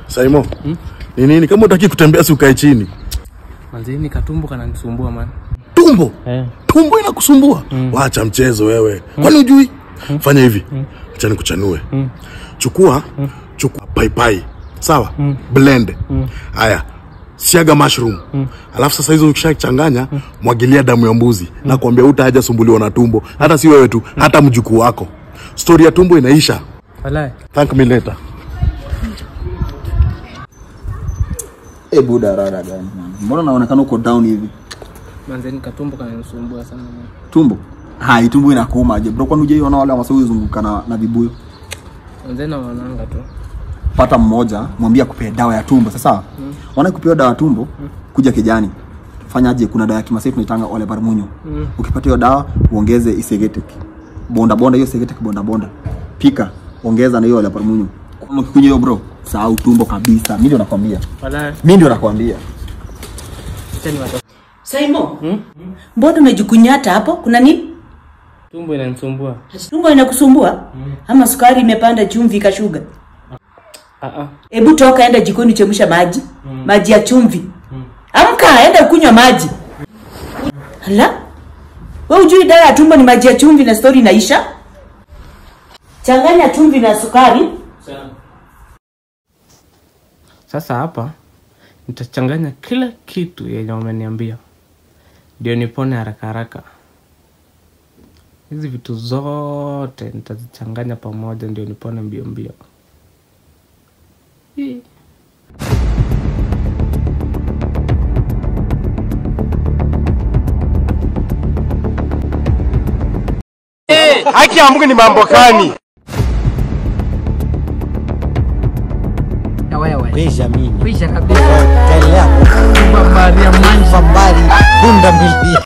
Saimo. Ni nini kama utaki kutembea si ukae chini? Manzeni katumbo kananisumbua man. Tumbo? Tumbo inakusumbua? Waacha mchezo wewe. Kwani hujui? Fanya hivi. Acha nikuchanue. Chukua paipai. Sawa? Blend. Haya. Siaga mushroom. Alafu sasa hizo ukishachanganya, mwagilia damu ya mbuzi. Na kuambia utaja sumbuliwa na tumbo. Hata si wewe tu, hata mjukuu wako. Story ya tumbo inaisha. Walai. Thank me later. Buda rara gani? Mbona unaonekana uko down hivi? Manzeni katumbo kananisumbua sana man. Tumbo? Hai, tumbo inakuuma aje? Bro, kwani hujaiona wale wasao zunguka na vibuyu? Manzeni wanaanga tu. Pata mmoja, mwambie akupee dawa ya tumbo. Sasa, wanakupea dawa ya tumbo, kuja kijani. Fanyaje, kuna dawa ya Kimasai tunaitanga ole barmunyo. Ukipata hiyo dawa, uongeze isegetek. Bonda hiyo segetek bonda. Pika, ongeza na hiyo ole barmunyo. Ukikuja hiyo bro, sahau tumbo kabisa. Mimi ndio nakwambia. Walai. Mimi ndio nakwambia. Saimo, mbona umejikunyata hapo? Kuna nini? Tumbo inanisumbua. Tumbo inakusumbua? Ama sukari imepanda, chumvi ikashuga? Hebu toka enda jikoni chemsha maji. Maji ya chumvi. Amka enda kunywa maji. Hala? Wewe hujui dawa ya tumbo ni maji ya chumvi na story inaisha? Changanya chumvi na sukari. Sasa hapa nitachanganya kila kitu yenye wameniambia. Ndio nipone haraka. Hizi vitu zote nitazichanganya pamoja ndio nipone mbio. Haki ya Mungu ni mambo gani? Wewe kabisa. Kaelea. Mbari ya manji. Mbari. Punda mbili.